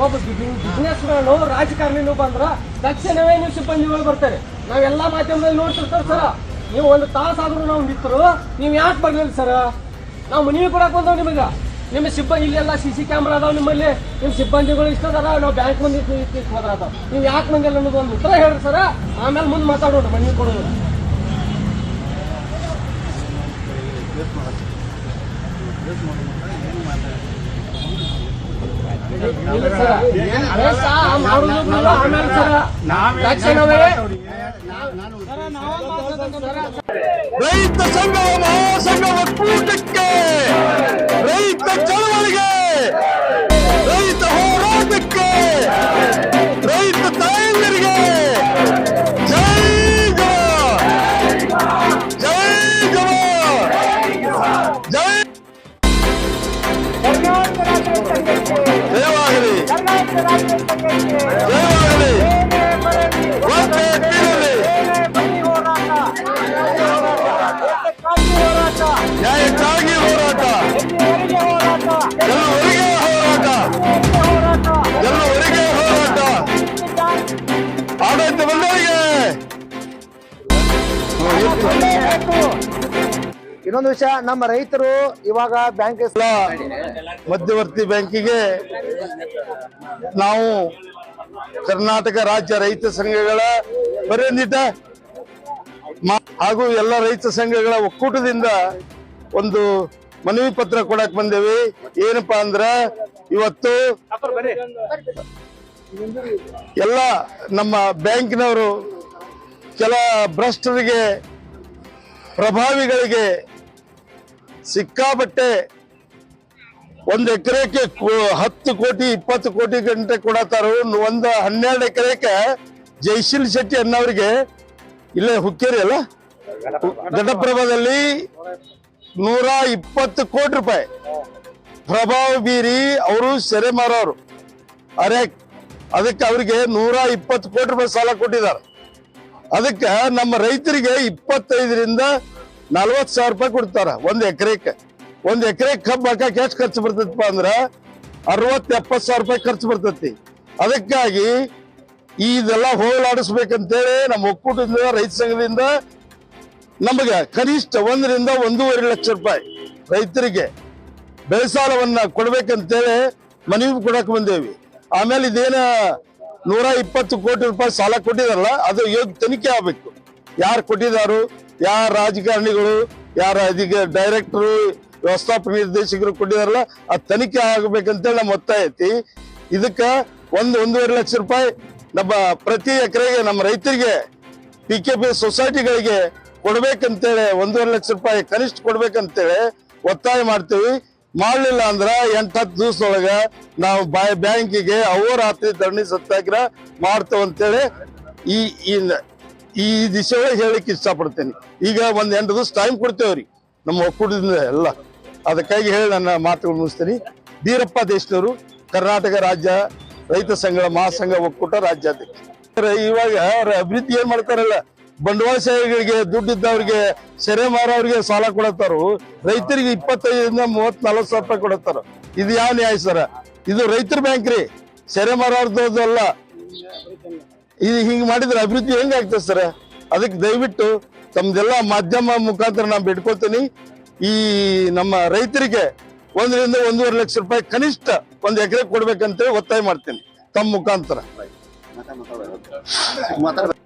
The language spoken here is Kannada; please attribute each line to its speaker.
Speaker 1: ಒಬ್ಬ ಬಿಸಿನೆಸ್ ರಾಜಕಾರಣಿನೂ ಬಂದ್ರ ತಕ್ಷಣವೇ ನೀವು ಸಿಬ್ಬಂದಿಗಳು ಬರ್ತಾರೆ. ನಾವೆಲ್ಲಾ ಮಾಧ್ಯಮದಲ್ಲಿ ನೋಡ್ತಿರ್ತಾರೆ ಸರ್. ನೀವು ಒಂದು ತಾಸಾದ್ರೂ ನಾವು ನಿಂತರು, ನೀವು ಯಾಕೆ ಬರ್ಲಿಲ್ಲ ಸರ್? ನಾವು ಮನವಿ ಕೊಡಕ್ ಬಂದವ್ ನಿಮಗೆ. ನಿಮ್ಮ ಸಿಬ್ಬಂದಿ ಇಲ್ಲೆಲ್ಲ CC ಕ್ಯಾಮ್ರಾ ಅದಾವ, ನಿಮ್ಮಲ್ಲಿ ನಿಮ್ಮ ಸಿಬ್ಬಂದಿಗಳು ಇಷ್ಟ ಅದಾರ. ನಾವು ಬ್ಯಾಂಕ್ ಮಂದಿ ಹೋದ್ರ ಅದಾವ, ನೀವು ಯಾಕೆ ಮಂದಿಲ್ಲ ಅನ್ನೋದು ಒಂದು ಉತ್ತರ ಹೇಳ್ರಿ ಸರ್. ಆಮೇಲೆ ಮುಂದೆ ಮಾತಾಡೋಣ ಮನವಿ ಕೊಡೋದು.
Speaker 2: ರೈತ ಸಂಘವ ಮಹಾಸಂಘ ಒಕ್ಕೂಟಕ್ಕೆ, ರೈತ ಚಳವಳಿಗೆ, ರೈತ ಹೋರಾಟಕ್ಕೆ, ರೈತ ತಾಯಂದಿರಿಗೆ ಜೈ ಜವಾನ್, ಜೈ ಜವಾನ್, ಜೈ ಜಯವಾಗಲಿ, ಜಯವಾಗಲಿ. ನ್ಯಾಯಕ್ಕಾಗಿ ಹೋರಾಟ, ಎಲ್ಲವರೆಗೆ ಹೋರಾಟ, ಎಲ್ಲವರೆಗೆ ಹೋರಾಟ. ಆಡಳಿತ ಬಂದವರಿಗೆ
Speaker 3: ಇನ್ನೊಂದು ವಿಷಯ, ನಮ್ಮ ರೈತರು ಇವಾಗ ಬ್ಯಾಂಕ್
Speaker 2: ಮಧ್ಯವರ್ತಿ ಬ್ಯಾಂಕಿಗೆ ನಾವು ಕರ್ನಾಟಕ ರಾಜ್ಯ ರೈತ ಸಂಘಗಳ ಬರೆಯಂದಿಟ ಹಾಗೂ ಎಲ್ಲ ರೈತ ಸಂಘಗಳ ಒಕ್ಕೂಟದಿಂದ ಒಂದು ಮನವಿ ಪತ್ರ ಕೊಡಕ್ ಬಂದೇವಿ. ಏನಪ್ಪಾ ಅಂದ್ರ, ಇವತ್ತು ಎಲ್ಲ ನಮ್ಮ ಬ್ಯಾಂಕಿನವರು ಕೆಲ ಭ್ರಷ್ಟರಿಗೆ, ಪ್ರಭಾವಿಗಳಿಗೆ ಸಿಕ್ಕಾಪಟ್ಟೆ 1 ಎಕರೆಗೆ 10 ಕೋಟಿ 20 ಕೋಟಿ ಗಂಟೆ ಕೊಡತಾರು. 12 ಎಕರೆಗೆ ಜೈಶೀಲ್ ಶೆಟ್ಟಿ ಅನ್ನೋರಿಗೆ ಇಲ್ಲೇ ಹುಕ್ಕೇರಿ ಅಲ್ಲ ಘಟಪ್ರಭಾದಲ್ಲಿ 120 ಕೋಟಿ ರೂಪಾಯಿ ಪ್ರಭಾವ ಬೀರಿ ಅವರು ಸೆರೆ ಮಾರೋರು. ಅದಕ್ಕೆ ಅವರಿಗೆ 120 ಕೋಟಿ ರೂಪಾಯಿ ಸಾಲ ಕೊಟ್ಟಿದ್ದಾರೆ. ಅದಕ್ಕೆ ನಮ್ಮ ರೈತರಿಗೆ 25ರಿಂದ 40 ಸಾವಿರ ರೂಪಾಯಿ ಕೊಡ್ತಾರ 1 ಎಕರೆಗೆ. 1 ಎಕರೆ ಕಬ್ಬು ಹಾಕಕ್ಕೆ ಎಷ್ಟು ಖರ್ಚು ಬರ್ತೈತಪ್ಪ ಅಂದ್ರ 60-70 ಸಾವಿರ ರೂಪಾಯಿ ಖರ್ಚು ಬರ್ತೈತಿ. ಅದಕ್ಕಾಗಿ ಇದೆಲ್ಲ ಹೋಗಲಾಡಿಸ್ಬೇಕಂತೇಳಿ ನಮ್ಮ ಒಕ್ಕೂಟದಿಂದ, ರೈತ ಸಂಘದಿಂದ ನಮಗೆ ಕನಿಷ್ಠ 1 ರಿಂದ 1.5 ಲಕ್ಷ ರೂಪಾಯಿ ರೈತರಿಗೆ ಬೆಳೆ ಸಾಲವನ್ನ ಕೊಡ್ಬೇಕಂತೇಳಿ ಮನವಿ ಕೊಡಕ್ ಬಂದೇವಿ. ಆಮೇಲೆ ಇದೇನ 120 ಕೋಟಿ ರೂಪಾಯಿ ಸಾಲ ಕೊಟ್ಟಿದಾರಲ್ಲ, ಅದು ಯೋಗ್ಯ ತನಿಖೆ ಆಗ್ಬೇಕು. ಯಾರು ಕೊಟ್ಟಿದಾರು, ಯಾರ ರಾಜಕಾರಣಿಗಳು, ಯಾರ ಡೈರೆಕ್ಟರು, ವ್ಯವಸ್ಥಾಪಕ ನಿರ್ದೇಶಕರು ಕೊಟ್ಟಿದಾರಲ್ಲ, ಅದು ತನಿಖೆ ಆಗ್ಬೇಕಂತೇಳಿ ನಮ್ಮ ಒತ್ತಾಯ ಐತಿ. ಇದಕ್ಕ 1.5 ಲಕ್ಷ ರೂಪಾಯಿ ನಮ್ಮ ಪ್ರತಿ ಎಕರೆಗೆ ನಮ್ಮ ರೈತರಿಗೆ PKP ಸೊಸೈಟಿಗಳಿಗೆ ಕೊಡ್ಬೇಕಂತೇಳಿ 1.5 ಲಕ್ಷ ರೂಪಾಯಿ ಕನಿಷ್ಠ ಕೊಡ್ಬೇಕಂತೇಳಿ ಒತ್ತಾಯ ಮಾಡ್ತೀವಿ. ಮಾಡ್ಲಿಲ್ಲ ಅಂದ್ರ 8-10 ದಿವಸದೊಳಗ ನಾವು ಬ್ಯಾಂಕಿಗೆ ಅಹೋರಾತ್ರಿ ಧರಣಿ ಸತ್ಯಾಗ್ರಹ ಮಾಡ್ತೇವಂತೇಳಿ ಈ ದಿಶೆ ಹೇಳಿಕ್ ಇಷ್ಟಪಡ್ತೇನೆ. ಈಗ 8 ದಿವಸ ಟೈಮ್ ಕೊಡ್ತೇವ್ರಿ ನಮ್ಮ ಒಕ್ಕೂಟದಿಂದ ಎಲ್ಲ. ಅದಕ್ಕಾಗಿ ಹೇಳಿ ನನ್ನ ಮಾತುಗಳು ಮುಗಿಸ್ತೀನಿ. ಬೀರಪ್ಪ ದೇಶನವರು, ಕರ್ನಾಟಕ ರಾಜ್ಯ ರೈತ ಸಂಘ ಮಹಾಸಂಘ ಒಕ್ಕೂಟ ರಾಜ್ಯಾಧ್ಯಕ್ಷ. ಇವಾಗ ಅವ್ರ ಅಭಿವೃದ್ಧಿ ಏನ್ ಮಾಡ್ತಾರಲ್ಲ, ಬಂಡವಾಳಶಾಹಿಗಳಿಗೆ, ದುಡ್ಡಿದ್ದವ್ರಿಗೆ, ಸೆರೆ ಮಾರೋರಿಗೆ ಸಾಲ ಕೊಡತ್ತಾರು. ರೈತರಿಗೆ 25ರಿಂದ 30-40 ಸಾವಿರ ರೂಪಾಯಿ ಕೊಡತ್ತಾರ. ಇದು ಯಾವ ನ್ಯಾಯ ಸರ? ಇದು ರೈತರ ಬ್ಯಾಂಕ್ ರೀ, ಸೆರೆ ಮಾರೋರ್ದು ಅಲ್ಲ. ಇದು ಹಿಂಗ್ ಮಾಡಿದ್ರೆ ಅಭಿವೃದ್ಧಿ ಹೆಂಗಾಗ್ತದೆ ಸರ? ಅದಕ್ಕೆ ದಯವಿಟ್ಟು ತಮ್ದೆಲ್ಲ ಮಾಧ್ಯಮ ಮುಖಾಂತರ ನಾನು ಬಿಡ್ಕೊಳ್ತೀನಿ. ಈ ನಮ್ಮ ರೈತರಿಗೆ 1 ರಿಂದ 1.5 ಲಕ್ಷ ರೂಪಾಯಿ ಕನಿಷ್ಠ 1 ಎಕರೆ ಕೊಡ್ಬೇಕಂತೇಳಿ ಒತ್ತಾಯ ಮಾಡ್ತೀನಿ ತಮ್ಮ ಮುಖಾಂತರ.